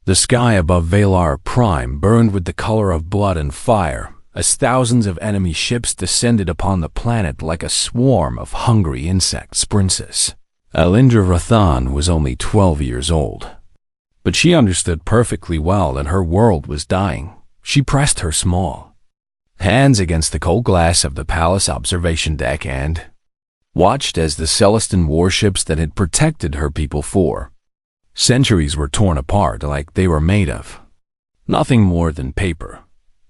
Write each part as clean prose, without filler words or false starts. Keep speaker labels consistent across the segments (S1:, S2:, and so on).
S1: The sky above Valar Prime burned with the color of blood and fire, as thousands of enemy ships descended upon the planet like a swarm of hungry insects. Princess Alindra Rathan was only 12 years old, but she understood perfectly well that her world was dying. She pressed her small hands against the cold glass of the palace observation deck and watched as the Celestin warships that had protected her people for centuries were torn apart like they were made of nothing more than paper.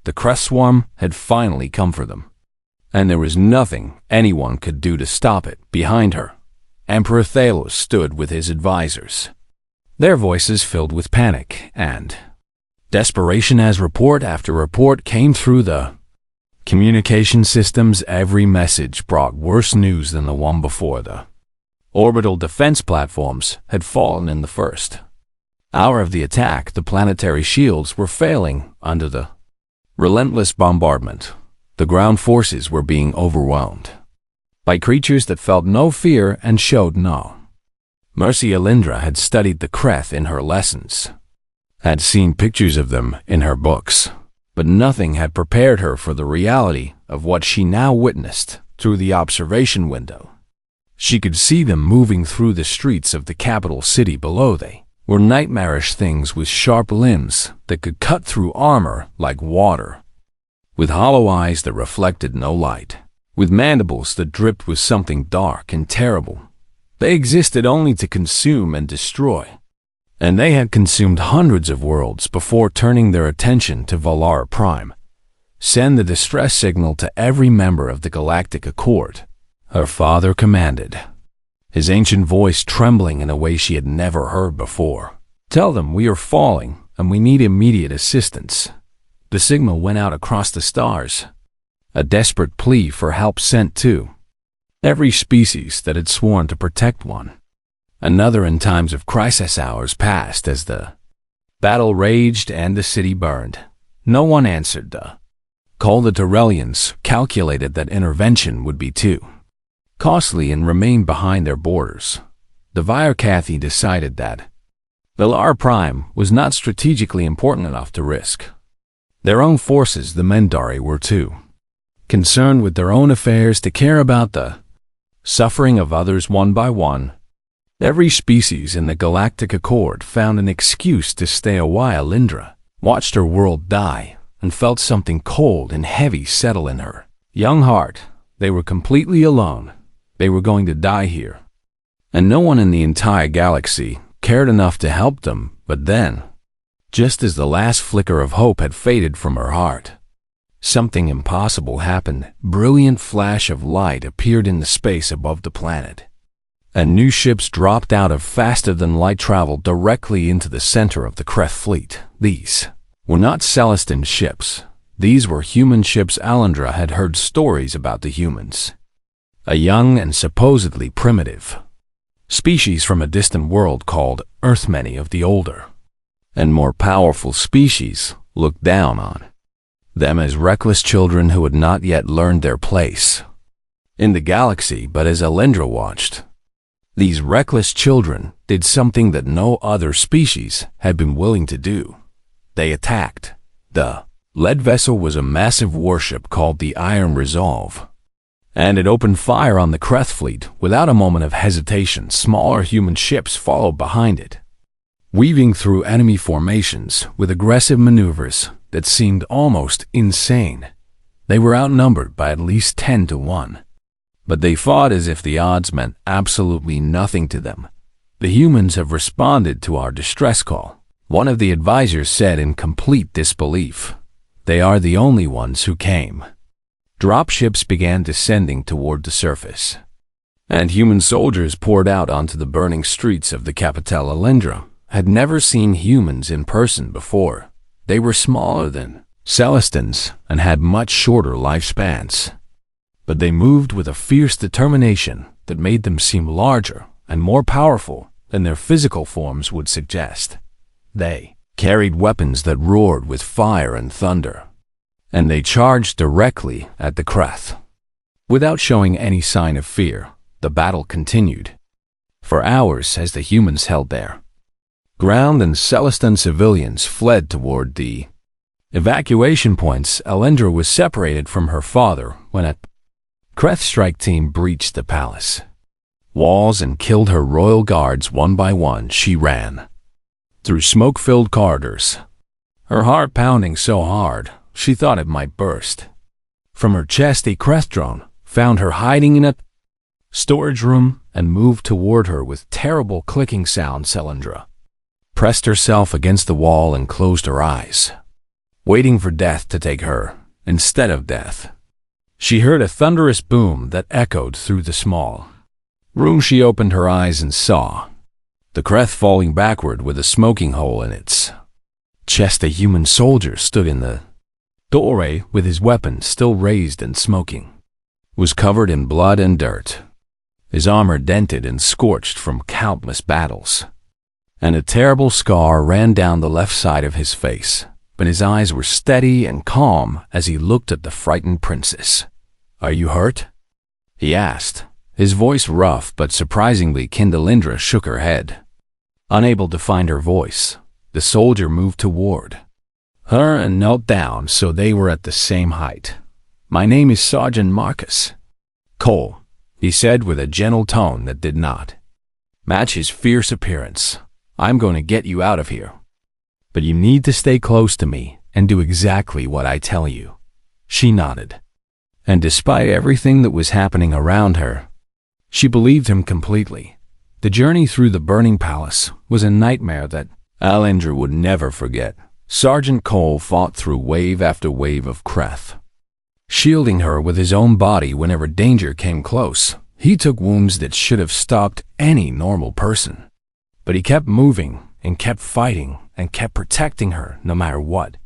S1: The Crest Swarm had finally come for them, and there was nothing anyone could do to stop it. Behind her, Emperor Thalos stood with his advisors, their voices filled with panic and desperation as report after report came through the communication systems. Every message brought worse news than the one before. The orbital defense platforms had fallen in the first hour of the attack. The planetary shields were failing under the relentless bombardment. The ground forces were being overwhelmed by creatures that felt no fear and showed no mercy. Alindra had studied the Kreth in her lessons, had seen pictures of them in her books, but nothing had prepared her for the reality of what she now witnessed through the observation window. She could see them moving through the streets of the capital city below. They were nightmarish things with sharp limbs that could cut through armor like water, with hollow eyes that reflected no light, with mandibles that dripped with something dark and terrible. They existed only to consume and destroy, and they had consumed hundreds of worlds before turning their attention to Valar Prime. Send the distress signal to every member of the Galactic Accord, her father commanded, his ancient voice trembling in a way she had never heard before. Tell them we are falling and we need immediate assistance. The signal went out across the stars, a desperate plea for help sent to every species that had sworn to protect one another. In times of crisis, hours passed as the battle raged and the city burned. No one answered the call. The Torellians calculated that intervention would be too costly and remained behind their borders. The Vircathi decided that Valar Prime was not strategically important enough to risk their own forces. The Mendari were too concerned with their own affairs to care about the suffering of others. One by one, every species in the Galactic Accord found an excuse to stay a while. Alindra watched her world die and felt something cold and heavy settle in her young heart. They were completely alone. They were going to die here, and no one in the entire galaxy cared enough to help them. But then, just as the last flicker of hope had faded from her heart, something impossible happened. Brilliant flash of light appeared in the space above the planet, and new ships dropped out of faster-than-light travel directly into the center of the Kreth fleet. These were not Celestin ships. These were human ships. Alindra had heard stories about the humans, a young and supposedly primitive species from a distant world called Earth. Many of the older and more powerful species looked down on them as reckless children who had not yet learned their place in the galaxy. But as Alindra watched, these reckless children did something that no other species had been willing to do. They attacked. The lead vessel was a massive warship called the Iron Resolve, and it opened fire on the Kreth fleet without a moment of hesitation. Smaller human ships followed behind it, weaving through enemy formations with aggressive maneuvers that seemed almost insane. They were outnumbered by at least 10 to 1, but they fought as if the odds meant absolutely nothing to them. The humans have responded to our distress call, one of the advisors said in complete disbelief. They are the only ones who came. Dropships began descending toward the surface, and human soldiers poured out onto the burning streets of the capital. Alindra had never seen humans in person before. They were smaller than Celestins and had much shorter lifespans, but they moved with a fierce determination that made them seem larger and more powerful than their physical forms would suggest. They carried weapons that roared with fire and thunder, and they charged directly at the Kreth. Without showing any sign of fear, the battle continued for hours as the humans held their Ground and Celestin civilians fled toward the evacuation points. Elendra was separated from her father when a Kreth strike team breached the palace walls and killed her royal guards one by one. She ran through smoke-filled corridors, her heart pounding so hard she thought it might burst. From her chest, a Kreth drone found her hiding in a storage room and moved toward her with terrible clicking sounds. Elendra pressed herself against the wall and closed her eyes, waiting for death to take her instead of death. She heard a thunderous boom that echoed through the small room. She opened her eyes and saw the Kreth falling backward with a smoking hole in its chest. A human soldier stood in the doorway with his weapon still raised and smoking, was covered in blood and dirt, his armor dented and scorched from countless battles, and a terrible scar ran down the left side of his face. But his eyes were steady and calm as he looked at the frightened princess. "Are you hurt?" he asked, his voice rough but surprisingly kind. Elendra shook her head. Unable to find her voice, the soldier moved toward her and knelt down so they were at the same height. "My name is Sergeant Marcus Cole," he said with a gentle tone that did not match his fierce appearance. "I'm going to get you out of here, but you need to stay close to me and do exactly what I tell you." She nodded, and despite everything that was happening around her, she believed him completely. The journey through the burning palace was a nightmare that Elendra would never forget. Sergeant Cole fought through wave after wave of Kreth, shielding her with his own body whenever danger came close. He took wounds that should have stopped any normal person, but he kept moving and kept fighting and kept protecting her no matter what.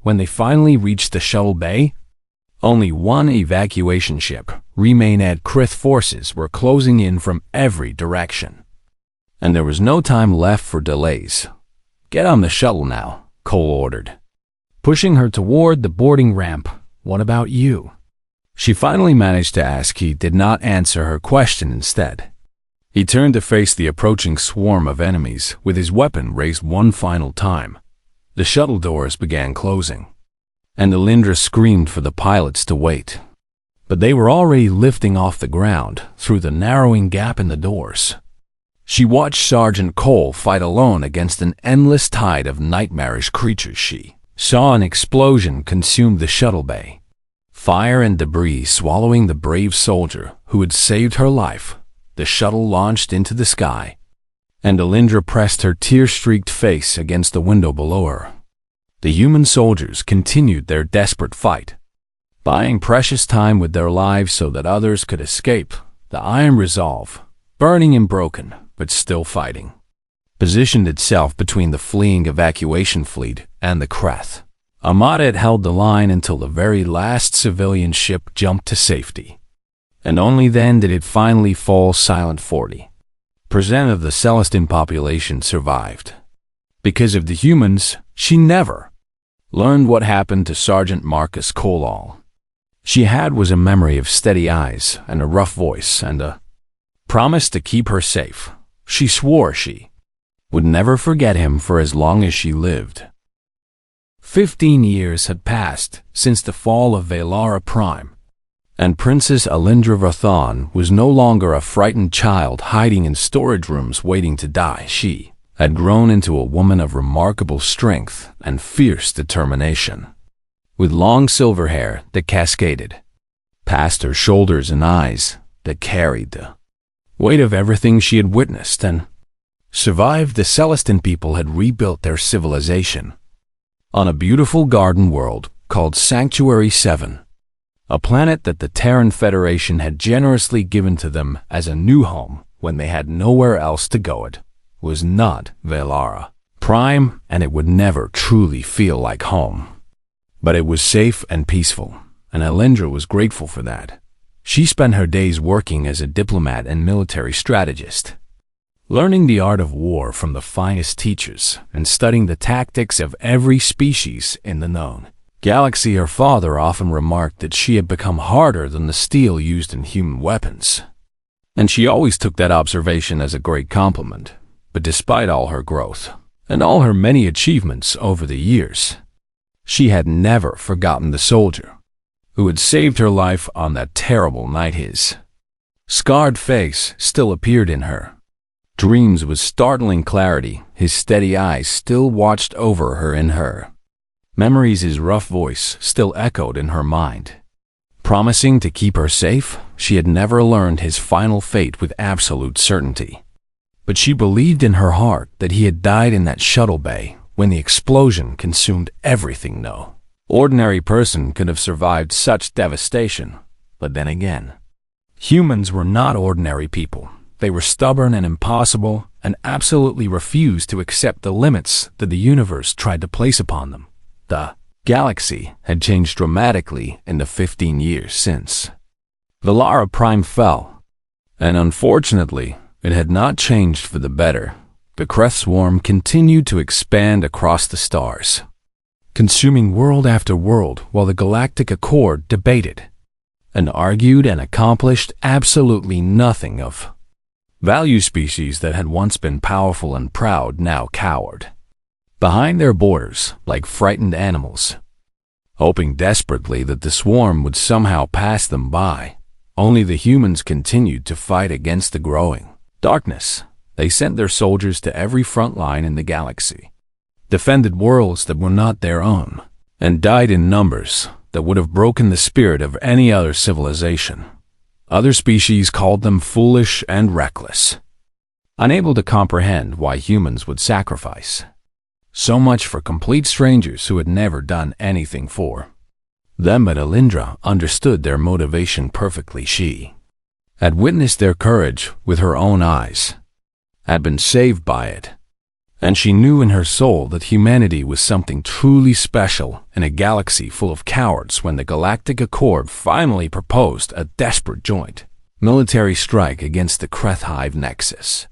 S1: When they finally reached the shuttle bay, only one evacuation ship remained. Kreth forces were closing in from every direction, and there was no time left for delays. "Get on the shuttle now," Cole ordered, pushing her toward the boarding ramp. "What about you?" she finally managed to ask. He did not answer her question. Instead, he turned to face the approaching swarm of enemies with his weapon raised one final time. The shuttle doors began closing, and Elendra screamed for the pilots to wait. But they were already lifting off the ground through the narrowing gap in the doors. She watched Sergeant Cole fight alone against an endless tide of nightmarish creatures. She saw an explosion consume the shuttle bay, fire and debris swallowing the brave soldier who had saved her life. The shuttle launched into the sky, and Elendra pressed her tear-streaked face against the window below her. The human soldiers continued their desperate fight, buying precious time with their lives so that others could escape. The iron resolve, burning and broken, but still fighting, positioned itself between the fleeing evacuation fleet and the Kreth. Ahmad held the line until the very last civilian ship jumped to safety, and only then did it finally fall silent. 40% of the Celestin population survived. Because of the humans, she never learned what happened to Sergeant Marcus Cole. All she had was a memory of steady eyes and a rough voice and a promise to keep her safe. She swore she would never forget him for as long as she lived. 15 years had passed since the fall of Valara Prime, and Princess Elendra Vathan was no longer a frightened child hiding in storage rooms waiting to die. She had grown into a woman of remarkable strength and fierce determination, with long silver hair that cascaded past her shoulders and eyes that carried the weight of everything she had witnessed and survived. The Celestin people had rebuilt their civilization on a beautiful garden world called Sanctuary 7, a planet that the Terran Federation had generously given to them as a new home when they had nowhere else to go. It was not Valara Prime, and it would never truly feel like home. But it was safe and peaceful, and Elendra was grateful for that. She spent her days working as a diplomat and military strategist, learning the art of war from the finest teachers and studying the tactics of every species in the known galaxy. Her father often remarked that she had become harder than the steel used in human weapons, and she always took that observation as a great compliment. But despite all her growth, and all her many achievements over the years. She had never forgotten the soldier who had saved her life on that terrible night. His scarred face still appeared in her dreams with startling clarity. His steady eyes still watched over her in her memories. His rough voice still echoed in her mind, promising to keep her safe. She had never learned his final fate with absolute certainty, but she believed in her heart that he had died in that shuttle bay when the explosion consumed everything. No ordinary person could have survived such devastation. But then again, humans were not ordinary people. They were stubborn and impossible, and absolutely refused to accept the limits that the universe tried to place upon them. The galaxy had changed dramatically in the 15 years since Velara Prime fell, and unfortunately, it had not changed for the better. The Kreth swarm continued to expand across the stars, consuming world after world, while the Galactic Accord debated and argued and accomplished absolutely nothing. Of value, species that had once been powerful and proud now cowered behind their borders like frightened animals, hoping desperately that the swarm would somehow pass them by. Only the humans continued to fight against the growing darkness. They sent their soldiers to every front line in the galaxy, defended worlds that were not their own, and died in numbers that would have broken the spirit of any other civilization. Other species called them foolish and reckless, unable to comprehend why humans would sacrifice so much for complete strangers who had never done anything for them. But Alindra understood their motivation perfectly. She had witnessed their courage with her own eyes, had been saved by it, and she knew in her soul that humanity was something truly special in a galaxy full of cowards. When the Galactic Accord finally proposed a desperate joint military strike against the Kreth Hive Nexus,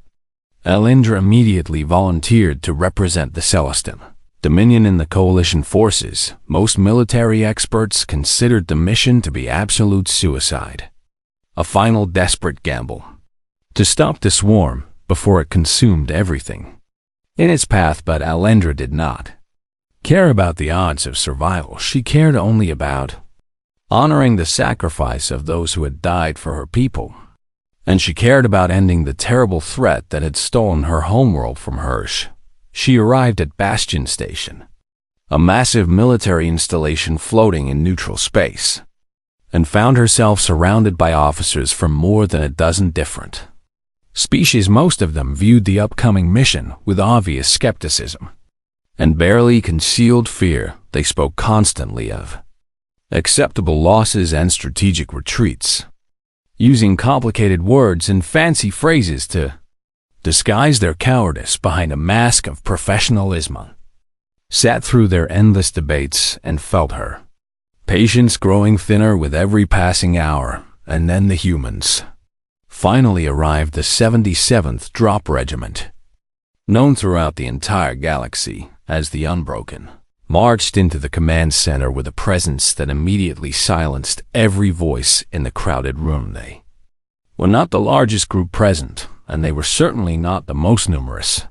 S1: Alindra immediately volunteered to represent the Celestin Dominion in the coalition forces. Most military experts considered the mission to be absolute suicide, a final desperate gamble to stop the swarm before it consumed everything in its path. But Alindra did not care about the odds of survival. She cared only about honoring the sacrifice of those who had died for her people, and she cared about ending the terrible threat that had stolen her homeworld from her. She arrived at Bastion Station, a massive military installation floating in neutral space, and found herself surrounded by officers from more than a dozen different species. Most of them viewed the upcoming mission with obvious skepticism and barely concealed fear. They spoke constantly of acceptable losses and strategic retreats, using complicated words and fancy phrases to disguise their cowardice behind a mask of professionalism. Sat through their endless debates and felt her patience growing thinner with every passing hour. And then the humans finally arrived. The 77th Drop Regiment, known throughout the entire galaxy as the Unbroken, marched into the command center with a presence that immediately silenced every voice in the crowded room. They were not the largest group present, and they were certainly not the most numerous,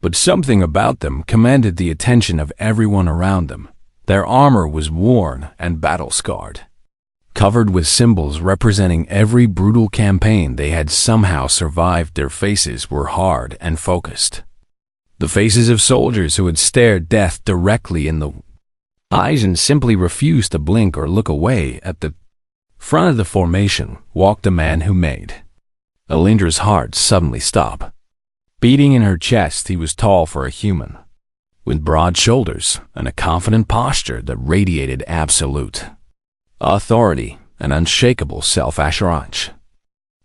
S1: but something about them commanded the attention of everyone around them. Their armor was worn and battle-scarred, covered with symbols representing every brutal campaign they had somehow survived. Their faces were hard and focused, the faces of soldiers who had stared death directly in the eyes and simply refused to blink or look away. At the front of the formation walked a man who made Alindra's heart suddenly stop beating in her chest. He was tall for a human, with broad shoulders and a confident posture that radiated absolute authority and unshakable self-assurance.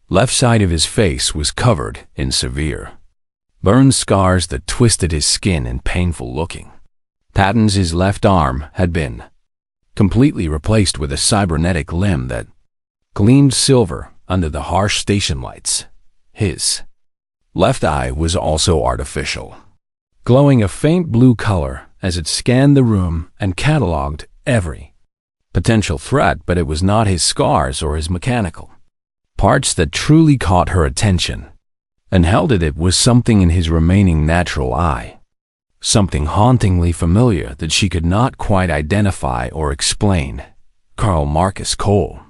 S1: Left side of his face was covered in severe burn scars that twisted his skin in painful-looking patterns. His left arm had been completely replaced with a cybernetic limb that gleamed silver under the harsh station lights. His left eye was also artificial, glowing a faint blue color as it scanned the room and cataloged every potential threat. But it was not his scars or his mechanical parts that truly caught her attention and held it. It was something in his remaining natural eye, something hauntingly familiar that she could not quite identify or explain. Carl Marcus Cole,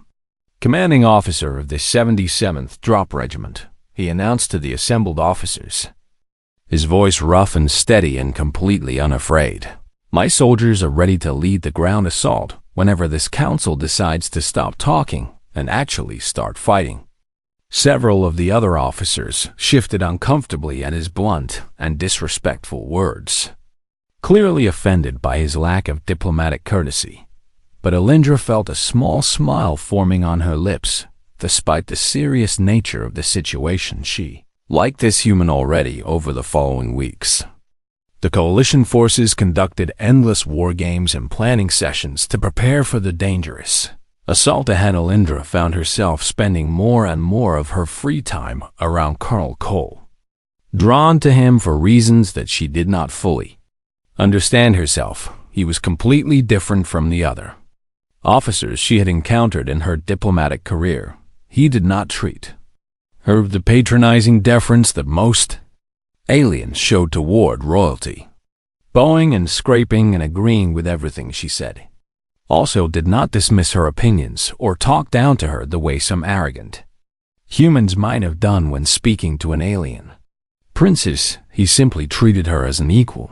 S1: commanding officer of the 77th Drop Regiment, he announced to the assembled officers, his voice rough and steady and completely unafraid. My soldiers are ready to lead the ground assault whenever this council decides to stop talking and actually start fighting. Several of the other officers shifted uncomfortably at his blunt and disrespectful words, clearly offended by his lack of diplomatic courtesy. But Alindra felt a small smile forming on her lips, despite the serious nature of the situation. She liked this human already. Over the following weeks, the coalition forces conducted endless war games and planning sessions to prepare for the dangerous assault ahead. Alindra found herself spending more and more of her free time around Colonel Cole, drawn to him for reasons that she did not fully understand herself. He was completely different from the other officers she had encountered in her diplomatic career. He did not treat her with the patronizing deference that most aliens showed toward royalty, bowing and scraping and agreeing with everything she said. Also did not dismiss her opinions or talk down to her the way some arrogant humans might have done when speaking to an alien princess. He simply treated her as an equal,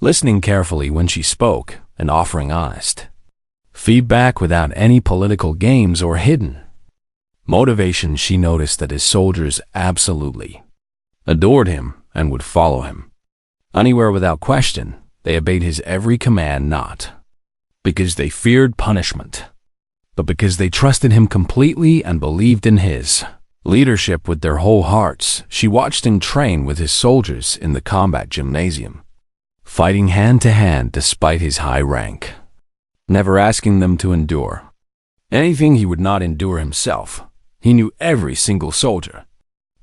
S1: listening carefully when she spoke and offering honest feedback without any political games or hidden motivation. She noticed that his soldiers absolutely adored him and would follow him anywhere without question. They obeyed his every command, not because they feared punishment, but because they trusted him completely and believed in his leadership with their whole hearts. She watched him train with his soldiers in the combat gymnasium, fighting hand to hand despite his high rank, never asking them to endure anything he would not endure himself. He knew every single soldier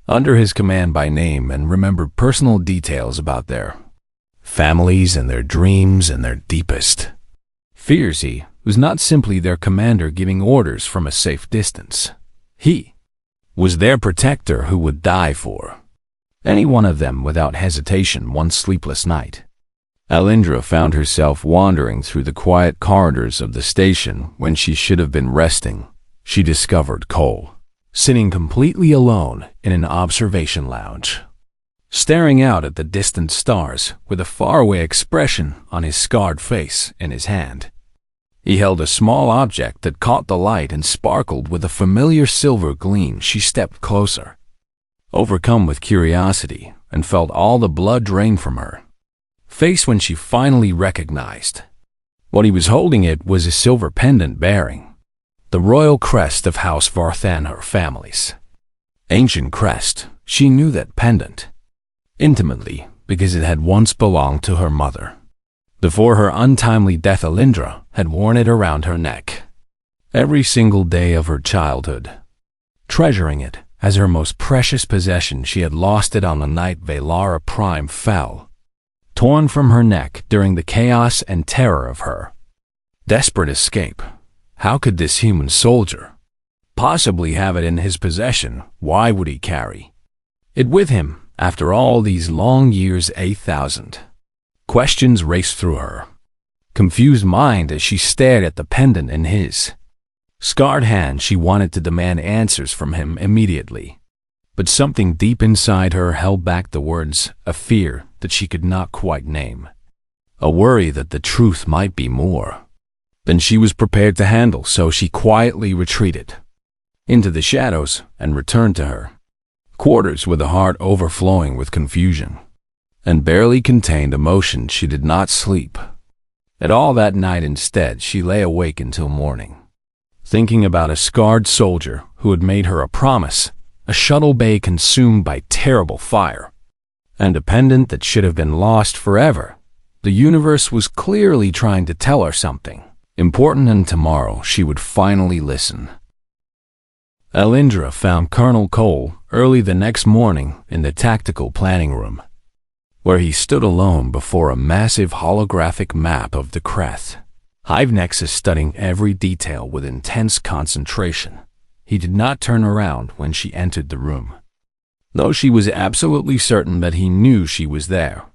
S1: under his command by name and remembered personal details about their families and their dreams and their deepest fears. He was not simply their commander giving orders from a safe distance. He was their protector who would die for any one of them without hesitation. One sleepless night, Alindra found herself wandering through the quiet corridors of the station when she should have been resting. She discovered Cole sitting completely alone in an observation lounge, staring out at the distant stars with a faraway expression on his scarred face. In his hand, he held a small object that caught the light and sparkled with a familiar silver gleam. She stepped closer, overcome with curiosity, and felt all the blood drain from her face when she finally recognized what he was holding. It was a silver pendant bearing the royal crest of House Varthan, her family's ancient crest. She knew that pendant intimately because it had once belonged to her mother. Before her untimely death, Alindra had worn it around her neck every single day of her childhood, treasuring it as her most precious possession. She had lost it on the night Velara Prime fell, torn from her neck during the chaos and terror of her desperate escape. How could this human soldier possibly have it in his possession? Why would he carry it with him after all these long years? 8,000 questions raced through her confused mind as she stared at the pendant in his scarred hand. She wanted to demand answers from him immediately, but something deep inside her held back the words, a fear that she could not quite name, a worry that the truth might be more than she was prepared to handle. So she quietly retreated into the shadows and returned to her quarters with a heart overflowing with confusion and barely contained emotion. She did not sleep at all that night. Instead, she lay awake until morning, thinking about a scarred soldier who had made her a promise, a shuttle bay consumed by terrible fire, and a pendant that should have been lost forever. The universe was clearly trying to tell her something important, and tomorrow she would finally listen. Alindra found Colonel Cole early the next morning in the tactical planning room, where he stood alone before a massive holographic map of the Kreth Hive Nexus, studying every detail with intense concentration. He did not turn around when she entered the room, though she was absolutely certain that he knew she was there.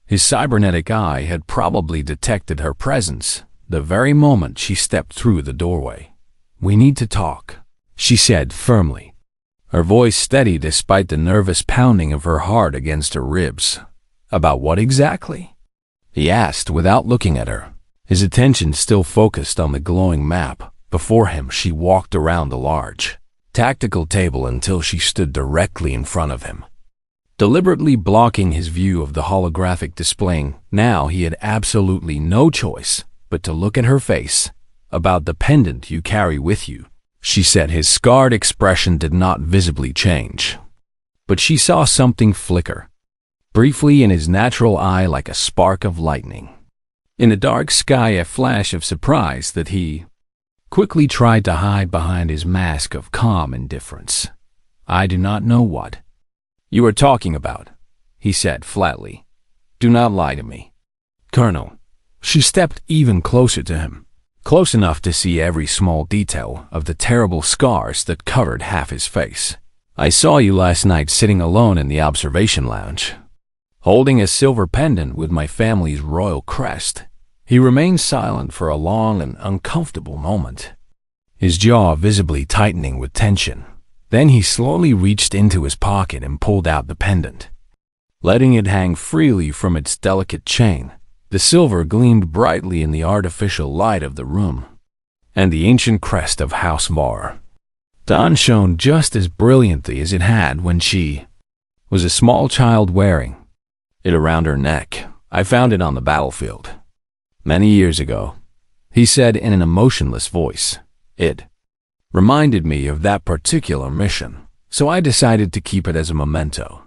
S1: His cybernetic eye had probably detected her presence the very moment she stepped through the doorway. "We need to talk," she said firmly, her voice steady despite the nervous pounding of her heart against her ribs. "About what exactly?" he asked without looking at her, his attention still focused on the glowing map. Before him, she walked around the large, tactical table until she stood directly in front of him, deliberately blocking his view of the holographic display. Now he had absolutely no choice but to look at her face. "About the pendant you carry with you," she said. His scarred expression did not visibly change, but she saw something flicker briefly in his natural eye like a spark of lightning. In the dark sky, a flash of surprise that he quickly tried to hide behind his mask of calm indifference. "I do not know what you are talking about," he said flatly. "Do not lie to me, Colonel." She stepped even closer to him, close enough to see every small detail of the terrible scars that covered half his face. "I saw you last night sitting alone in the observation lounge, holding a silver pendant with my family's royal crest." He remained silent for a long and uncomfortable moment, his jaw visibly tightening with tension. Then he slowly reached into his pocket and pulled out the pendant, letting it hang freely from its delicate chain. The silver gleamed brightly in the artificial light of the room, and the ancient crest of House Var Dawn shone just as brilliantly as it had when she was a small child, wearing it around her neck. "I found it on the battlefield many years ago," he said in an emotionless voice. "It reminded me of that particular mission, so I decided to keep it as a memento."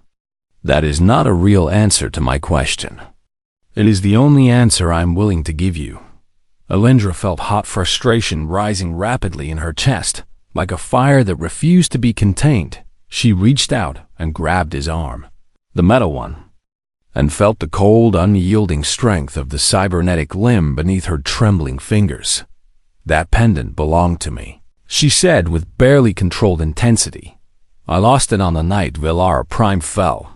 S1: "That is not a real answer to my question." "It is the only answer I'm willing to give you." Alindra felt hot frustration rising rapidly in her chest, like a fire that refused to be contained. She reached out and grabbed his arm, the metal one, and felt the cold, unyielding strength of the cybernetic limb beneath her trembling fingers. "That pendant belonged to me," she said with barely controlled intensity. "I lost it on the night Velara Prime fell.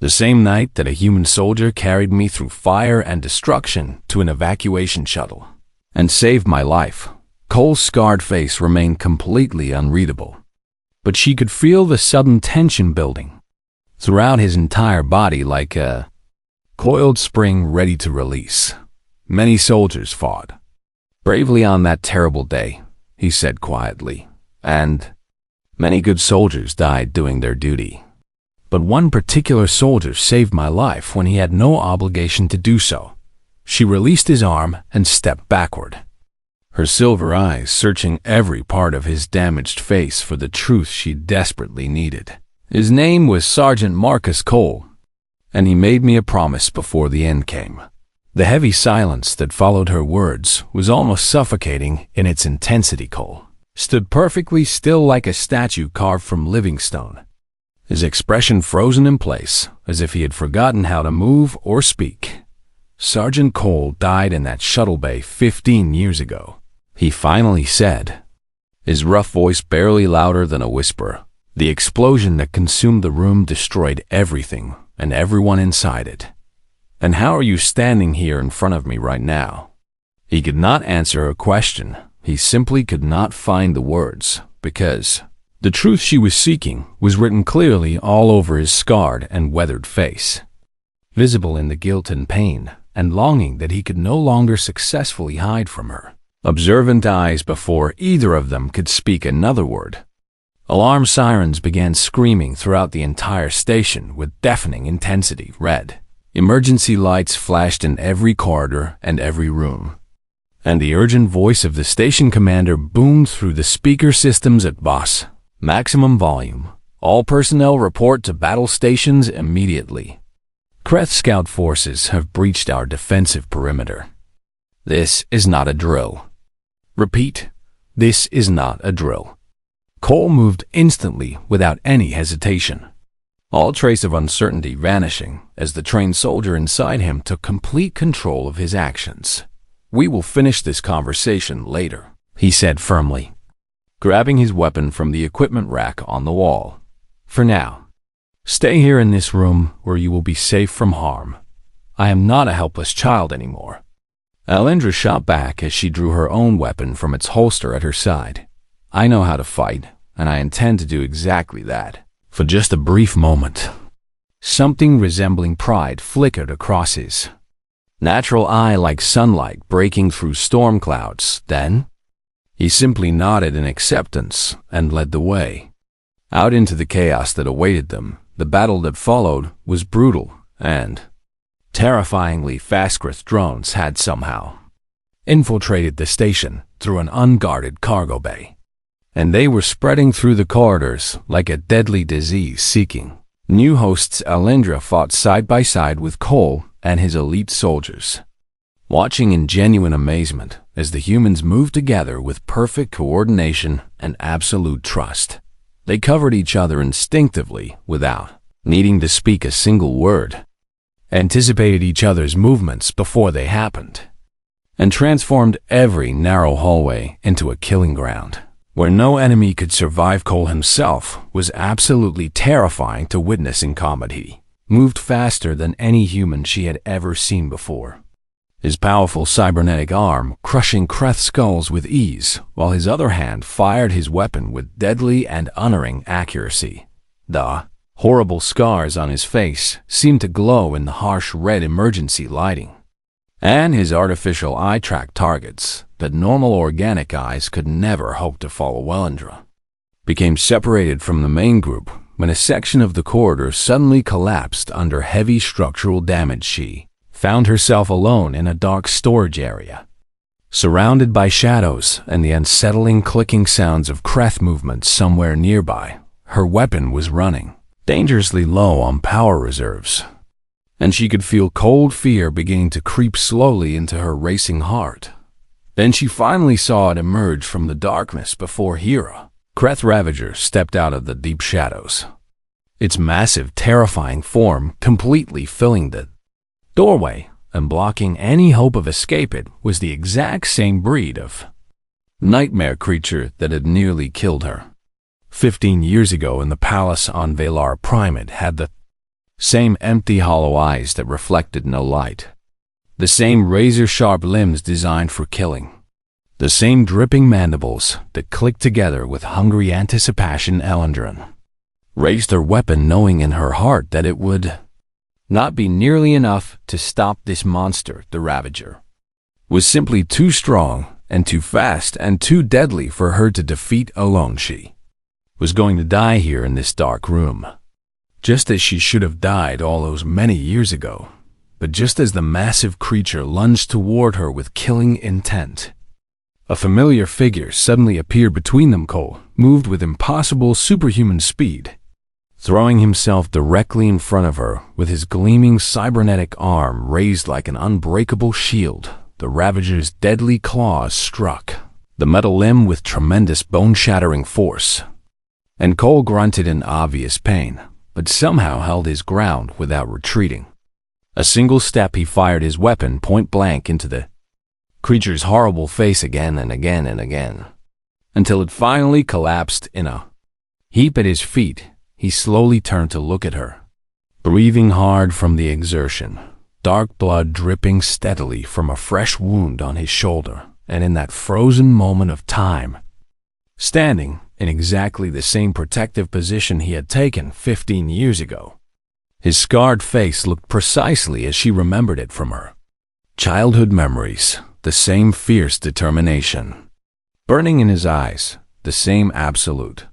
S1: The same night that a human soldier carried me through fire and destruction to an evacuation shuttle and saved my life." Cole's scarred face remained completely unreadable, but she could feel the sudden tension building throughout his entire body like a coiled spring ready to release. "Many soldiers fought bravely on that terrible day," he said quietly, "and many good soldiers died doing their duty. But one particular soldier saved my life when he had no obligation to do so." She released his arm and stepped backward, her silver eyes searching every part of his damaged face for the truth she desperately needed. "His name was Sergeant Marcus Cole, and he made me a promise before the end came." The heavy silence that followed her words was almost suffocating in its intensity. Cole stood perfectly still like a statue carved from living stone, his expression frozen in place, as if he had forgotten how to move or speak. "Sergeant Cole died in that shuttle bay 15 years ago," he finally said, his rough voice barely louder than a whisper. "The explosion that consumed the room destroyed everything and everyone inside it. And how are you standing here in front of me right now?" He could not answer her question. He simply could not find the words, because the truth she was seeking was written clearly all over his scarred and weathered face, visible in the guilt and pain and longing that he could no longer successfully hide from her observant eyes before either of them could speak another word. Alarm sirens began screaming throughout the entire station with deafening intensity. Red emergency lights flashed in every corridor and every room, and the urgent voice of the station commander boomed through the speaker systems at boss maximum volume. "All personnel report to battle stations immediately. Kreth scout forces have breached our defensive perimeter. This is not a drill. Repeat, this is not a drill." Cole moved instantly without any hesitation, all trace of uncertainty vanishing as the trained soldier inside him took complete control of his actions. "We will finish this conversation later," he said firmly, grabbing his weapon from the equipment rack on the wall. "For now, stay here in this room where you will be safe from harm. I am not a helpless child anymore." Alindra shot back as she drew her own weapon from its holster at her side. "I know how to fight, and I intend to do exactly that." For just a brief moment, something resembling pride flickered across his natural eye like sunlight breaking through storm clouds. Then, he simply nodded in acceptance and led the way out into the chaos that awaited them. The battle that followed was brutal, and terrifyingly fast-growth drones had somehow infiltrated the station through an unguarded cargo bay, and they were spreading through the corridors like a deadly disease seeking new hosts. Alindra fought side by side with Cole and his elite soldiers, watching in genuine amazement as the humans moved together with perfect coordination and absolute trust. They covered each other instinctively without needing to speak a single word, anticipated each other's movements before they happened, and transformed every narrow hallway into a killing ground where no enemy could survive. Cole himself was absolutely terrifying to witness in combat. He moved faster than any human she had ever seen before, his powerful cybernetic arm crushing Kreth's skulls with ease, while his other hand fired his weapon with deadly and unerring accuracy. The horrible scars on his face seemed to glow in the harsh red emergency lighting, and his artificial eye tracked targets that normal organic eyes could never hope to follow. Alindra became separated from the main group when a section of the corridor suddenly collapsed under heavy structural damage. She found herself alone in a dark storage area, surrounded by shadows and the unsettling clicking sounds of Kreth movements somewhere nearby. Her weapon was running dangerously low on power reserves, and she could feel cold fear beginning to creep slowly into her racing heart. Then she finally saw it emerge from the darkness before Hera. Kreth Ravager stepped out of the deep shadows, its massive, terrifying form completely filling the doorway and blocking any hope of escape. It was the exact same breed of nightmare creature that had nearly killed her 15 years ago in the palace on Valar Prime. It had the same empty, hollow eyes that reflected no light, the same razor-sharp limbs designed for killing, the same dripping mandibles that clicked together with hungry anticipation. Alindra raised her weapon, knowing in her heart that it would not be nearly enough to stop this monster. The Ravager was simply too strong and too fast and too deadly for her to defeat alone. She was going to die here in this dark room, just as she should have died all those many years ago. But just as the massive creature lunged toward her with killing intent, a familiar figure suddenly appeared between them. Cole moved with impossible superhuman speed, throwing himself directly in front of her with his gleaming cybernetic arm raised like an unbreakable shield. The Ravager's deadly claws struck the metal limb with tremendous bone-shattering force, and Cole grunted in obvious pain, but somehow held his ground without retreating. A single step, he fired his weapon point-blank into the creature's horrible face again and again and again, until it finally collapsed in a heap at his feet. He slowly turned to look at her, breathing hard from the exertion, dark blood dripping steadily from a fresh wound on his shoulder. And in that frozen moment of time, standing in exactly the same protective position he had taken 15 years ago, his scarred face looked precisely as she remembered it from her childhood memories, the same fierce determination burning in his eyes, the same absolute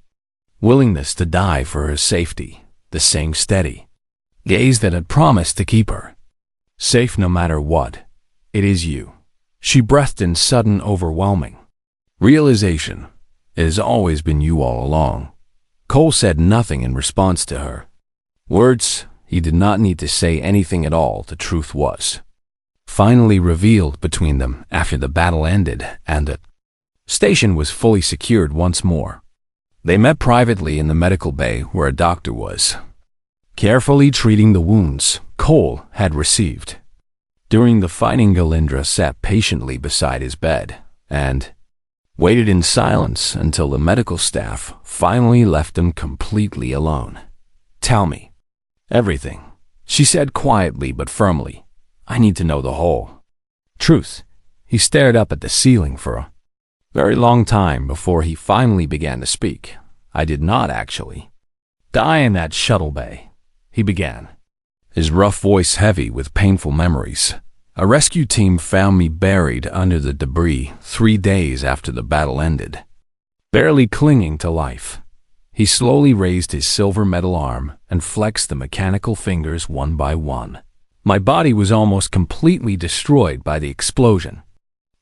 S1: willingness to die for her safety, the same steady gaze that had promised to keep her safe no matter what. "It is you," she breathed in sudden, overwhelming realization. "It has always been you all along." Cole said nothing in response to her words. He did not need to say anything at all. The truth was finally revealed between them after the battle ended and the station was fully secured once more. They met privately in the medical bay where a doctor was carefully treating the wounds Cole had received during the fighting. Alindra sat patiently beside his bed and waited in silence until the medical staff finally left him completely alone. "Tell me everything," she said quietly but firmly. I need to know the whole truth. He stared up at the ceiling for a very long time before he finally began to speak. I did not actually die in that shuttle bay, he began, his rough voice heavy with painful memories. A rescue team found me buried under the debris 3 days after the battle ended, barely clinging to life. He slowly raised his silver metal arm and flexed the mechanical fingers one by one. My body was almost completely destroyed by the explosion,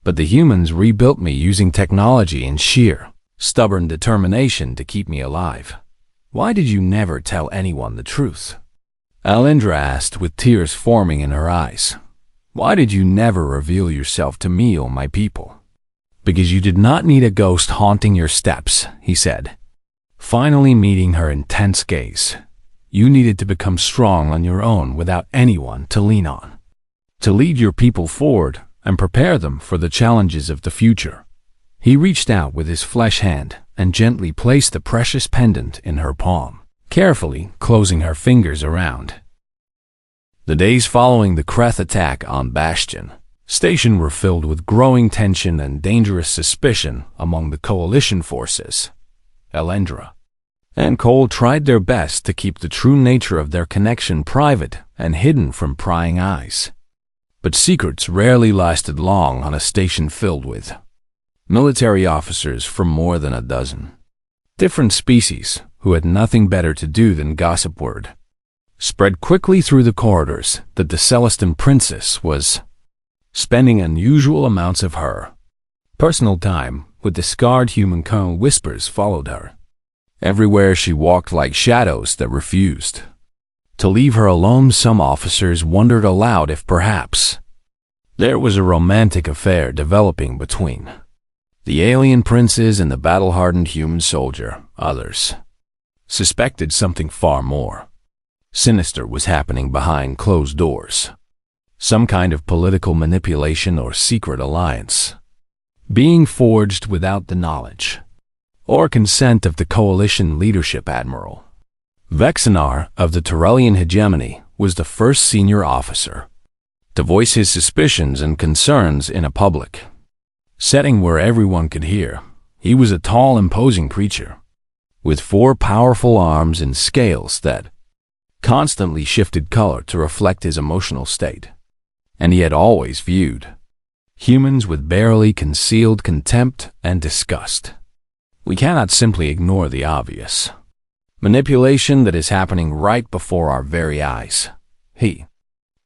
S1: but the humans rebuilt me using technology and sheer, stubborn determination to keep me alive. Why did you never tell anyone the truth? Alindra asked with tears forming in her eyes. Why did you never reveal yourself to me or my people? Because you did not need a ghost haunting your steps, he said, finally meeting her intense gaze. You needed to become strong on your own without anyone to lean on, to lead your people forward and prepare them for the challenges of the future. He reached out with his flesh hand and gently placed the precious pendant in her palm, carefully closing her fingers around. The days following the Kreth attack on Bastion Station were filled with growing tension and dangerous suspicion among the coalition forces. Alindra and Cole tried their best to keep the true nature of their connection private and hidden from prying eyes. But secrets rarely lasted long on a station filled with military officers from more than a dozen different species who had nothing better to do than gossip. Word spread quickly through the corridors that the Celestin princess was spending unusual amounts of her personal time with the scarred human colonel. Whispers followed her everywhere she walked like shadows that refused to leave her alone. Some officers wondered aloud if perhaps there was a romantic affair developing between the alien princes and the battle-hardened human soldier. Others suspected something far more sinister was happening behind closed doors. Some kind of political manipulation or secret alliance being forged without the knowledge or consent of the coalition leadership. Admiral Vexinar of the Turellian hegemony was the first senior officer to voice his suspicions and concerns in a public setting where everyone could hear. He was a tall, imposing creature with 4 powerful arms and scales that constantly shifted color to reflect his emotional state. And he had always viewed humans with barely concealed contempt and disgust. We cannot simply ignore the obvious manipulation that is happening right before our very eyes, he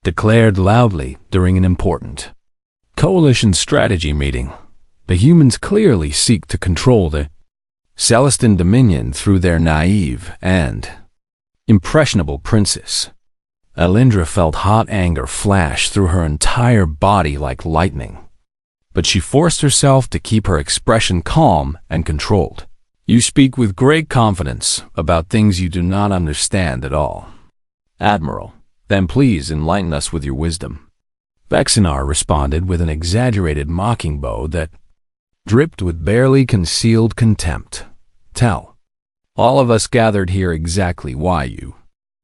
S1: declared loudly during an important coalition strategy meeting. The humans clearly seek to control the Celestin Dominion through their naive and impressionable princess. Alindra felt hot anger flash through her entire body like lightning, but she forced herself to keep her expression calm and controlled. You speak with great confidence about things you do not understand at all, Admiral. Then please enlighten us with your wisdom. Vexinar responded with an exaggerated mocking bow that dripped with barely concealed contempt. Tell all of us gathered here exactly why you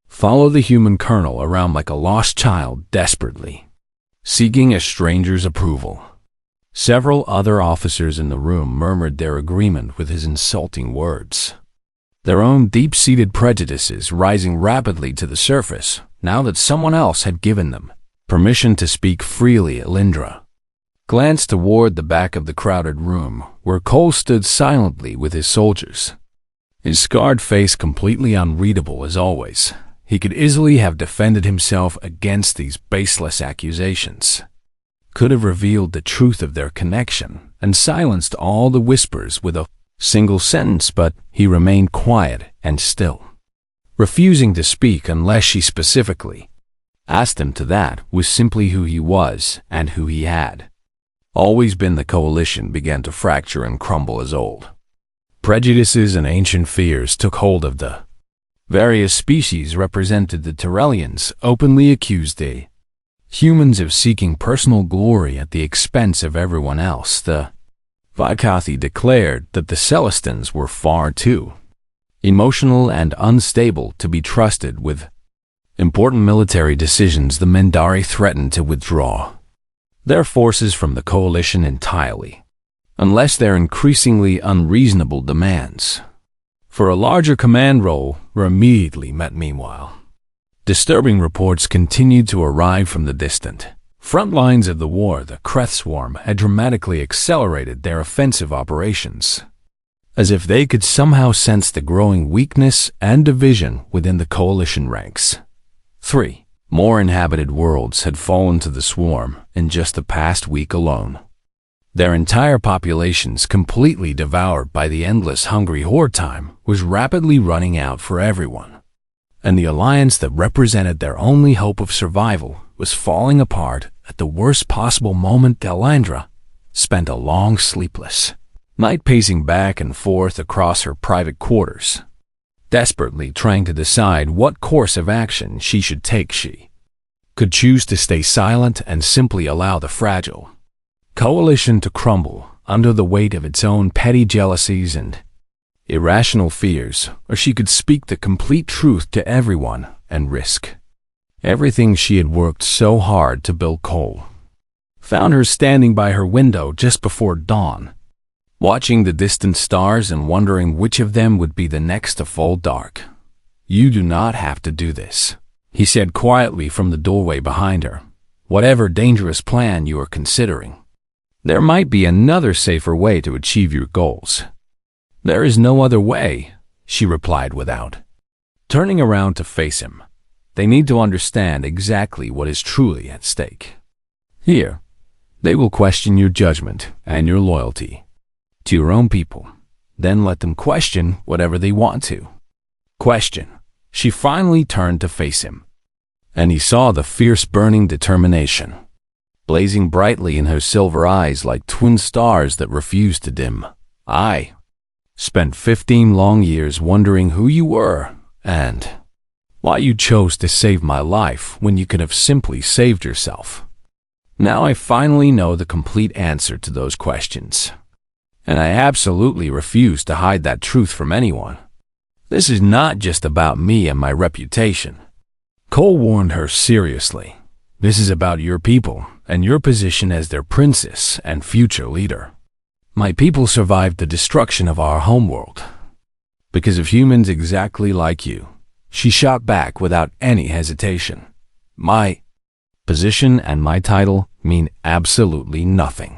S1: follow the human colonel around like a lost child, desperately seeking a stranger's approval. Several other officers in the room murmured their agreement with his insulting words, their own deep-seated prejudices rising rapidly to the surface now that someone else had given them permission to speak freely. Alindra glanced toward the back of the crowded room where Cole stood silently with his soldiers, his scarred face completely unreadable as always. He could easily have defended himself against these baseless accusations, could have revealed the truth of their connection and silenced all the whispers with a single sentence, but he remained quiet and still, refusing to speak unless she specifically asked him to. That was simply who he was and who he had always been. The coalition began to fracture and crumble as old prejudices and ancient fears took hold of the various species represented. The Turellians openly accused the humans of seeking personal glory at the expense of everyone else. The Vikathi declared that the Celestins were far too emotional and unstable to be trusted with Important military decisions, the Mendari threatened to withdraw their forces from the coalition entirely, unless their increasingly unreasonable demands for a larger command role were immediately met. Meanwhile, disturbing reports continued to arrive from the distant front lines of the war. The Kreth Swarm had dramatically accelerated their offensive operations, as if they could somehow sense the growing weakness and division within the coalition ranks. 3 more inhabited worlds had fallen to the swarm in just the past week alone. Their entire populations, completely devoured by the endless hungry horde, time was rapidly running out for everyone, and the alliance that represented their only hope of survival was falling apart at the worst possible moment. Delandra spent a long sleepless night pacing back and forth across her private quarters, desperately trying to decide what course of action she should take. She could choose to stay silent and simply allow the fragile coalition to crumble under the weight of its own petty jealousies and irrational fears, or she could speak the complete truth to everyone and risk everything she had worked so hard to build. Cole found her standing by her window just before dawn, watching the distant stars and wondering which of them would be the next to fall dark. "You do not have to do this," he said quietly from the doorway behind her. "Whatever dangerous plan you are considering, there might be another safer way to achieve your goals." "There is no other way," she replied without turning around to face him. "They need to understand exactly what is truly at stake. Here, they will question your judgment and your loyalty to your own people. Then let them question whatever they want to question." She finally turned to face him, and he saw the fierce burning determination blazing brightly in her silver eyes like twin stars that refused to dim. "I spent 15 long years wondering who you were and why you chose to save my life when you could have simply saved yourself. Now I finally know the complete answer to those questions, and I absolutely refuse to hide that truth from anyone. This is not just about me and my reputation." Cole warned her seriously. "This is about your people and your position as their princess and future leader. My people survived the destruction of our homeworld because of humans exactly like you." She shot back without any hesitation. "My position and my title mean absolutely nothing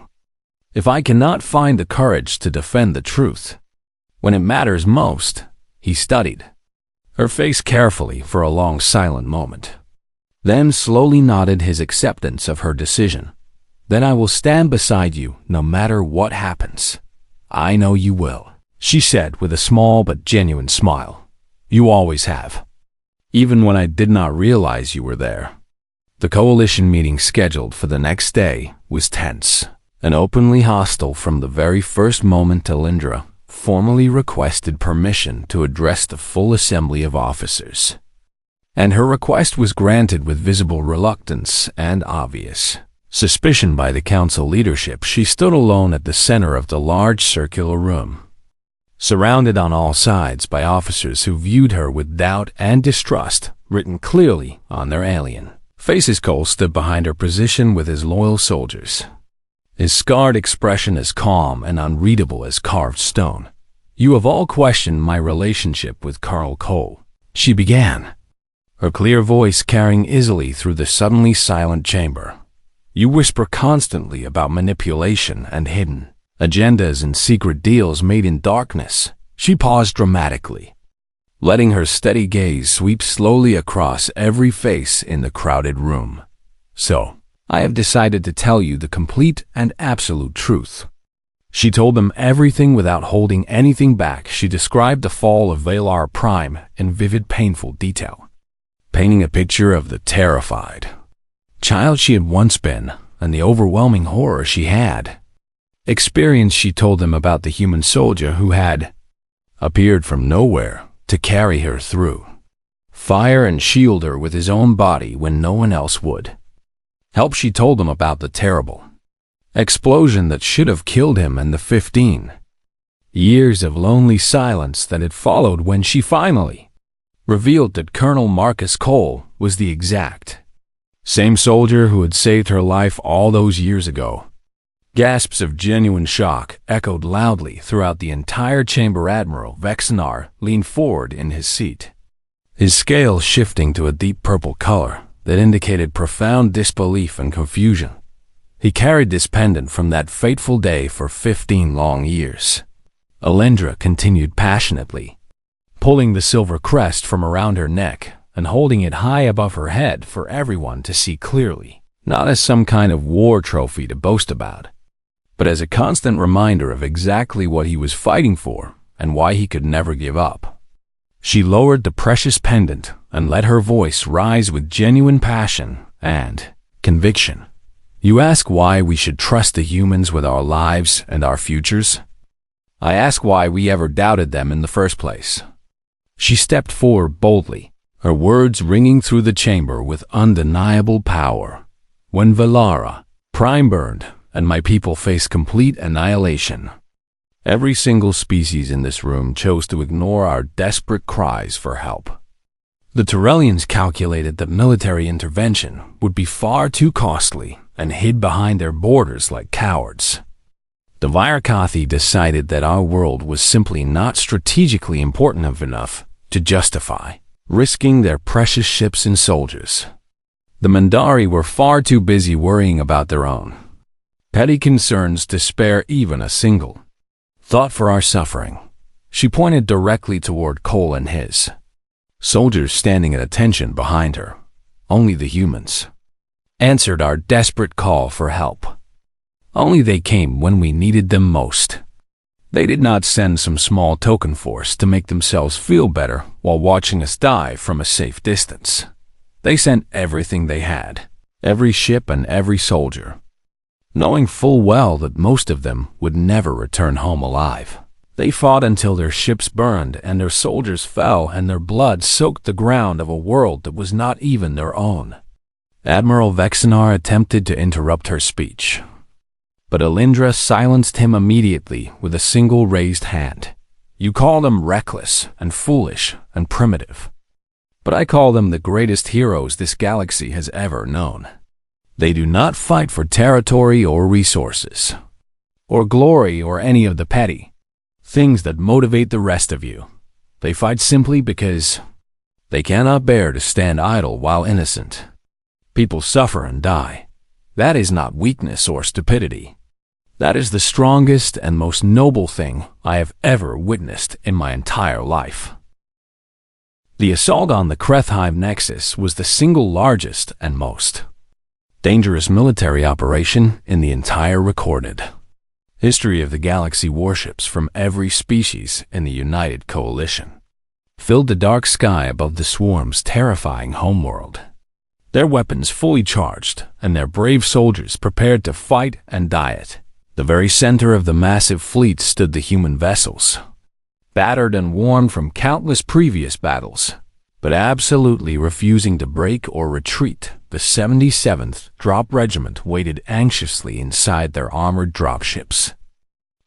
S1: if I cannot find the courage to defend the truth when it matters most." He studied her face carefully for a long silent moment, then slowly nodded his acceptance of her decision. "Then I will stand beside you no matter what happens." "I know you will," she said with a small but genuine smile. "You always have, even when I did not realize you were there." The coalition meeting scheduled for the next day was tense and openly hostile from the very first moment. Talindra formally requested permission to address the full assembly of officers, and her request was granted with visible reluctance and obvious suspicion by the council leadership. She stood alone at the center of the large circular room, surrounded on all sides by officers who viewed her with doubt and distrust written clearly on their alien faces. Cole stood behind her position with his loyal soldiers, his scarred expression as calm and unreadable as carved stone. "You have all questioned my relationship with Carl Cole," she began, her clear voice carrying easily through the suddenly silent chamber. "You whisper constantly about manipulation and hidden agendas and secret deals made in darkness." She paused dramatically, letting her steady gaze sweep slowly across every face in the crowded room. "So, I have decided to tell you the complete and absolute truth." She told them everything without holding anything back. She described the fall of Valar Prime in vivid, painful detail, painting a picture of the terrified child she had once been and the overwhelming horror she had experienced. She told them about the human soldier who had appeared from nowhere to carry her through fire and shield her with his own body when no one else would help. She told them about the terrible explosion that should have killed him and the 15 years of lonely silence that had followed when she finally revealed that Colonel Marcus Cole was the exact same soldier who had saved her life all those years ago. Gasps of genuine shock echoed loudly throughout the entire chamber. Admiral Vexinar leaned forward in his seat, his scales shifting to a deep purple color that indicated profound disbelief and confusion. He carried this pendant from that fateful day for 15 long years. Alindra continued passionately, pulling the silver crest from around her neck and holding it high above her head for everyone to see clearly, not as some kind of war trophy to boast about, but as a constant reminder of exactly what he was fighting for and why he could never give up. She lowered the precious pendant and let her voice rise with genuine passion and conviction. You ask why we should trust the humans with our lives and our futures? I ask why we ever doubted them in the first place. She stepped forward boldly, her words ringing through the chamber with undeniable power. When Valara, Prime burned, and my people faced complete annihilation, every single species in this room chose to ignore our desperate cries for help. The Tyrellians calculated that military intervention would be far too costly and hid behind their borders like cowards. The Virakathi decided that our world was simply not strategically important enough to justify risking their precious ships and soldiers. The Mandari were far too busy worrying about their own petty concerns to spare even a single thought for our suffering. She pointed directly toward Cole and his soldiers standing at attention behind her. Only the humans answered our desperate call for help. Only they came when we needed them most. They did not send some small token force to make themselves feel better while watching us die from a safe distance. They sent everything they had, every ship and every soldier, knowing full well that most of them would never return home alive. They fought until their ships burned and their soldiers fell and their blood soaked the ground of a world that was not even their own. Admiral Vexinar attempted to interrupt her speech, but Alindra silenced him immediately with a single raised hand. You call them reckless and foolish and primitive, but I call them the greatest heroes this galaxy has ever known. They do not fight for territory or resources, or glory or any of the petty things that motivate the rest of you. They fight simply because they cannot bear to stand idle while innocent people suffer and die. That is not weakness or stupidity. That is the strongest and most noble thing I have ever witnessed in my entire life. The assault on the Krethhive Nexus was the single largest and most dangerous military operation in the entire recorded history of the galaxy. Warships from every species in the United Coalition filled the dark sky above the swarm's terrifying homeworld, their weapons fully charged and their brave soldiers prepared to fight and die. At the very center of the massive fleet stood the human vessels, battered and worn from countless previous battles, but absolutely refusing to break or retreat. The 77th Drop Regiment waited anxiously inside their armored dropships,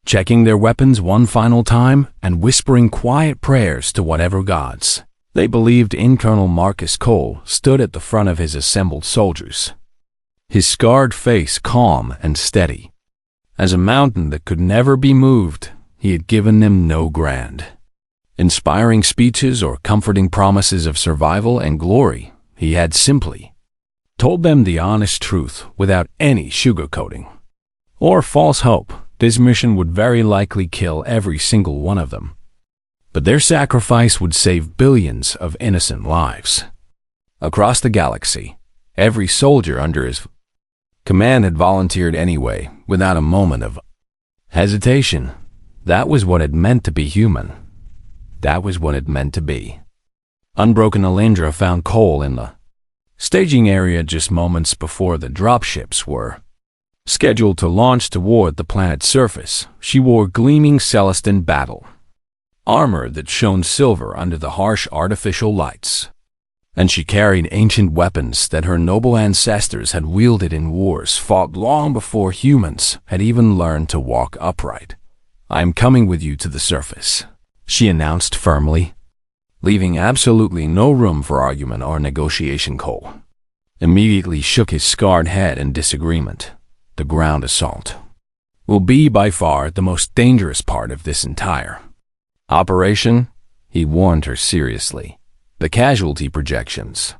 S1: checking their weapons one final time and whispering quiet prayers to whatever gods they believed in. Colonel Marcus Cole stood at the front of his assembled soldiers, his scarred face calm and steady. As a mountain that could never be moved, he had given them no grand, inspiring speeches or comforting promises of survival and glory. He had simply told them the honest truth without any sugarcoating or false hope. This mission would very likely kill every single one of them, but their sacrifice would save billions of innocent lives. Across the galaxy, every soldier under his command had volunteered anyway, without a moment of hesitation. That was what it meant to be human. That was what it meant to be. Unbroken Alindra found Cole in the staging area just moments before the dropships were scheduled to launch toward the planet's surface. She wore gleaming Celestin battle armor that shone silver under the harsh artificial lights, and she carried ancient weapons that her noble ancestors had wielded in wars fought long before humans had even learned to walk upright. "I am coming with you to the surface," she announced firmly. leaving absolutely no room for argument or negotiation. Cole immediately shook his scarred head in disagreement. The ground assault will be by far the most dangerous part of this entire operation, he warned her seriously. The casualty projections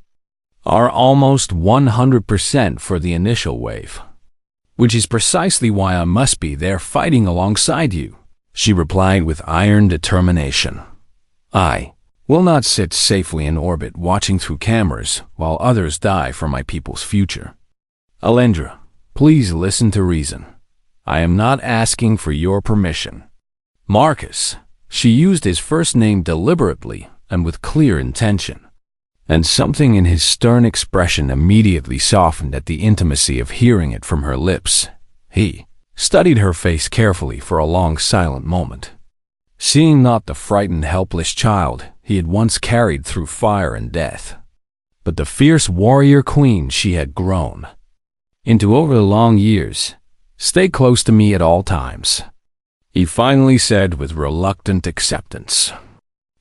S1: are almost 100% for the initial wave, which is precisely why I must be there fighting alongside you, she replied with iron determination. I will not sit safely in orbit watching through cameras while others die for my people's future. Alindra, please listen to reason. I am not asking for your permission. Marcus, she used his first name deliberately and with clear intention, and something in his stern expression immediately softened at the intimacy of hearing it from her lips. He studied her face carefully for a long silent moment, seeing not the frightened helpless child he had once carried through fire and death, but the fierce warrior queen she had grown into over the long years. Stay close to me at all times, he finally said with reluctant acceptance.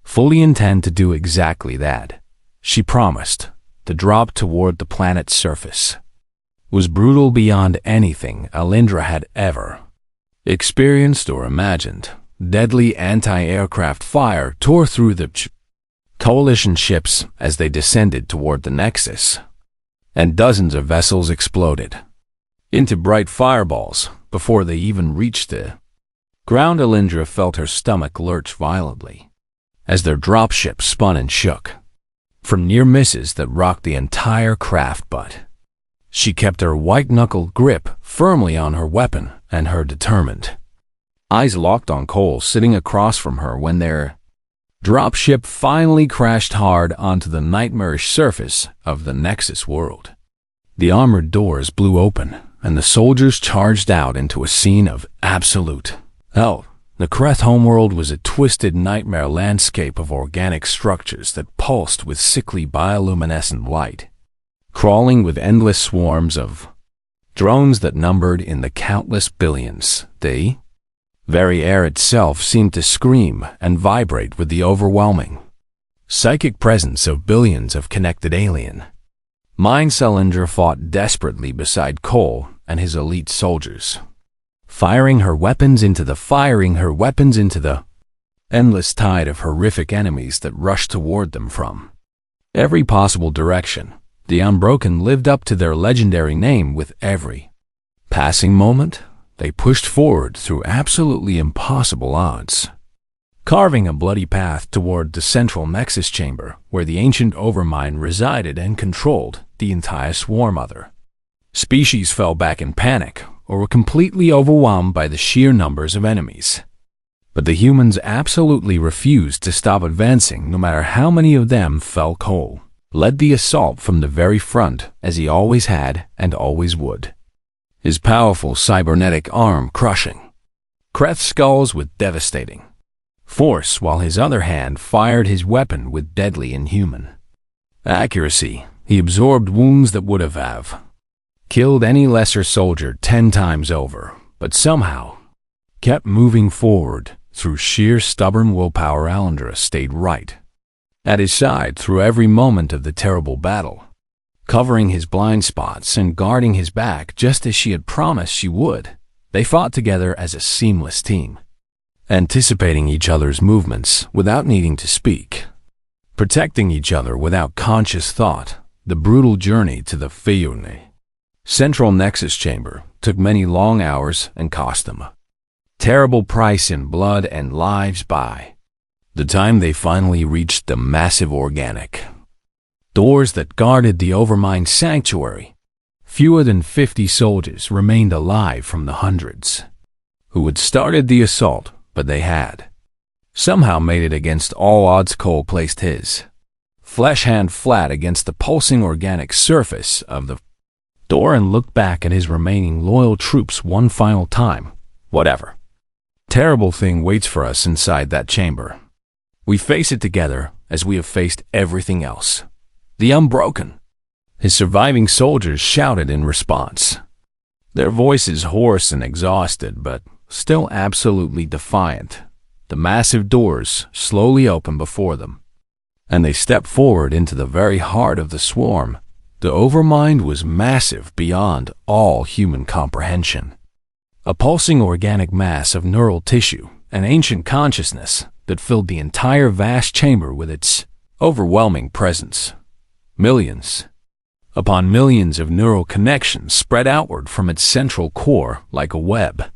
S1: Fully intend to do exactly that, she promised. The drop toward the planet's surface was brutal beyond anything Alindra had ever experienced or imagined. Deadly anti-aircraft fire tore through the coalition ships as they descended toward the Nexus, and dozens of vessels exploded into bright fireballs before they even reached the ground. Alindra felt her stomach lurch violently as their dropship spun and shook from near misses that rocked the entire craft, but she kept her white-knuckled grip firmly on her weapon and her determined eyes locked on Cole sitting across from her when their dropship finally crashed hard onto the nightmarish surface of the Nexus world. The armored doors blew open, and the soldiers charged out into a scene of absolute hell. The Kreth homeworld was a twisted nightmare landscape of organic structures that pulsed with sickly bioluminescent light, crawling with endless swarms of drones that numbered in the countless billions. The very air itself seemed to scream and vibrate with the overwhelming psychic presence of billions of connected alien minds. Alindra fought desperately beside Cole and his elite soldiers, firing her weapons into the endless tide of horrific enemies that rushed toward them from every possible direction. The Unbroken lived up to their legendary name. With every passing moment, they pushed forward through absolutely impossible odds, carving a bloody path toward the central Nexus chamber where the ancient Overmind resided and controlled the entire swarm. Other species fell back in panic or were completely overwhelmed by the sheer numbers of enemies. But the humans absolutely refused to stop advancing no matter how many of them fell. Cole led the assault from the very front, as he always had and always would, his powerful cybernetic arm crushing Kreth skulls with devastating force, while his other hand fired his weapon with deadly inhuman accuracy. He absorbed wounds that would have killed any lesser soldier 10 times over, but somehow kept moving forward through sheer stubborn willpower. Alindra stayed right at his side through every moment of the terrible battle, covering his blind spots and guarding his back just as she had promised she would. They fought together as a seamless team, anticipating each other's movements without needing to speak, protecting each other without conscious thought. The brutal journey to the central Nexus chamber took many long hours and cost them a terrible price in blood and lives. By the time they finally reached the massive organic doors that guarded the Overmind sanctuary, fewer than 50 soldiers remained alive from the hundreds who had started the assault, but they had somehow made it against all odds. Cole placed his flesh hand flat against the pulsing organic surface of the door and looked back at his remaining loyal troops one final time. Whatever terrible thing waits for us inside that chamber, we face it together as we have faced everything else. The Unbroken, his surviving soldiers shouted in response, their voices hoarse and exhausted, but still absolutely defiant. The massive doors slowly opened before them, and they stepped forward into the very heart of the swarm. The overmind was massive beyond all human comprehension. A pulsing organic mass of neural tissue, an ancient consciousness that filled the entire vast chamber with its overwhelming presence. Millions upon millions of neural connections spread outward from its central core like a web,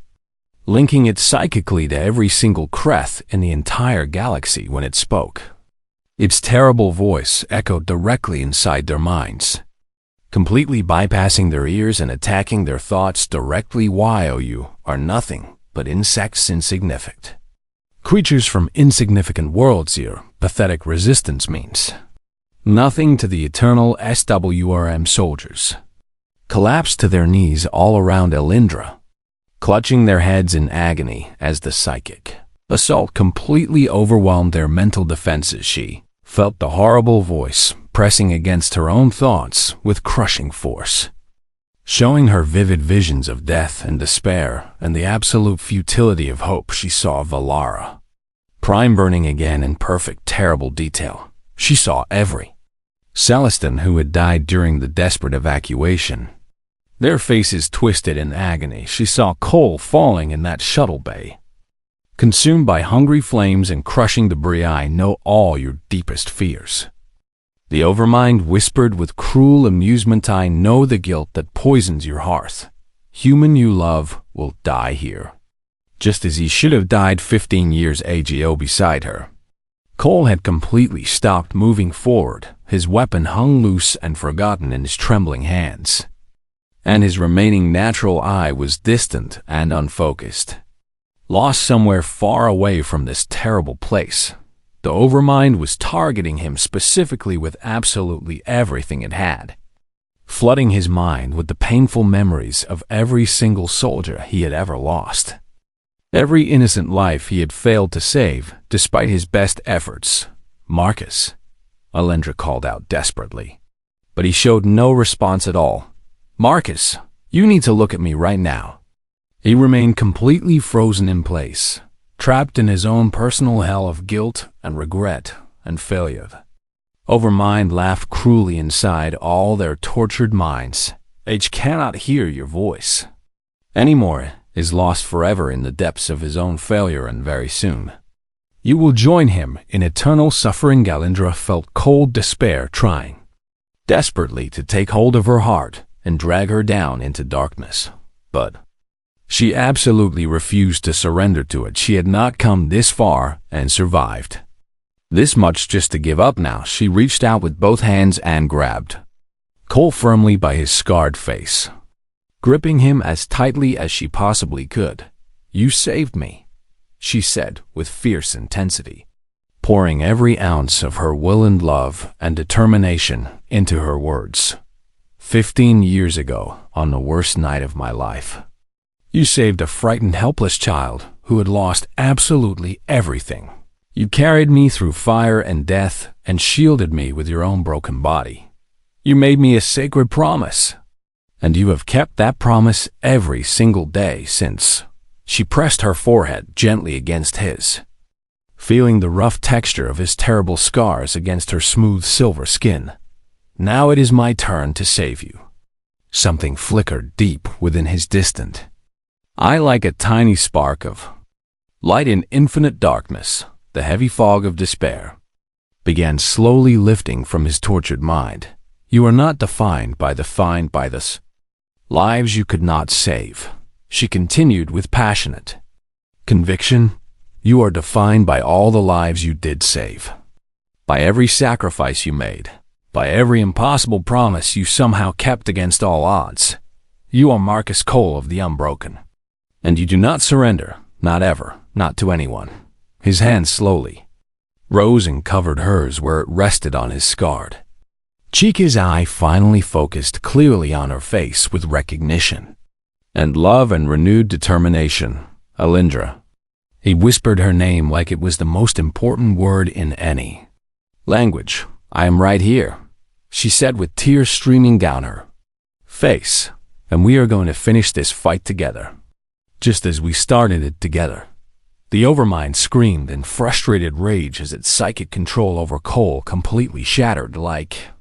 S1: linking it psychically to every single creth in the entire galaxy when it spoke. Its terrible voice echoed directly inside their minds, completely bypassing their ears and attacking their thoughts directly. While you are nothing but insects, insignificant creatures from insignificant worlds, your pathetic resistance means nothing to the eternal SWRM soldiers. Collapsed to their knees all around Elindra, clutching their heads in agony as the psychic assault completely overwhelmed their mental defenses. She felt the horrible voice pressing against her own thoughts with crushing force, showing her vivid visions of death and despair and the absolute futility of hope. She saw Valara Prime burning again in perfect, terrible detail. She saw every Celestin who had died during the desperate evacuation, their faces twisted in agony. She saw Cole falling in that shuttle bay, consumed by hungry flames and crushing debris. I know all your deepest fears, the Overmind whispered with cruel amusement. I know the guilt that poisons your hearth. Human you love will die here, just as he should have died 15 years ago beside her. Cole had completely stopped moving forward. His weapon hung loose and forgotten in his trembling hands, and his remaining natural eye was distant and unfocused, lost somewhere far away from this terrible place. The Overmind was targeting him specifically with absolutely everything it had, flooding his mind with the painful memories of every single soldier he had ever lost, every innocent life he had failed to save despite his best efforts. Marcus, Alendra called out desperately, but he showed no response at all. Marcus, you need to look at me right now. He remained completely frozen in place, trapped in his own personal hell of guilt and regret and failure. Overmind laughed cruelly inside all their tortured minds. H cannot hear your voice anymore, is lost forever in the depths of his own failure, and very soon you will join him in eternal suffering. Galindra felt cold despair trying desperately to take hold of her heart and drag her down into darkness, but she absolutely refused to surrender to it. She had not come this far and survived this much just to give up now. She reached out with both hands and grabbed Cole firmly by his scarred face, gripping him as tightly as she possibly could. You saved me, she said with fierce intensity, pouring every ounce of her will and love and determination into her words. 15 years ago, on the worst night of my life, you saved a frightened, helpless child who had lost absolutely everything. You carried me through fire and death and shielded me with your own broken body. You made me a sacred promise, and you have kept that promise every single day since. She pressed her forehead gently against his, feeling the rough texture of his terrible scars against her smooth silver skin. Now it is my turn to save you. Something flickered deep within his distant eye like a tiny spark of light in infinite darkness. The heavy fog of despair began slowly lifting from his tortured mind. You are not defined by this lives you could not save, she continued with passionate conviction. You are defined by all the lives you did save, by every sacrifice you made, by every impossible promise you somehow kept against all odds. You are Marcus Cole of the Unbroken, and you do not surrender, not ever, not to anyone. His hand slowly rose and covered hers where it rested on his scarred cheek. His eye finally focused clearly on her face with recognition and love and renewed determination. Alindra. He whispered her name like it was the most important word in any language. I am right here, she said with tears streaming down her face, and we are going to finish this fight together, just as we started it together. The Overmind screamed in frustrated rage as its psychic control over Cole completely shattered like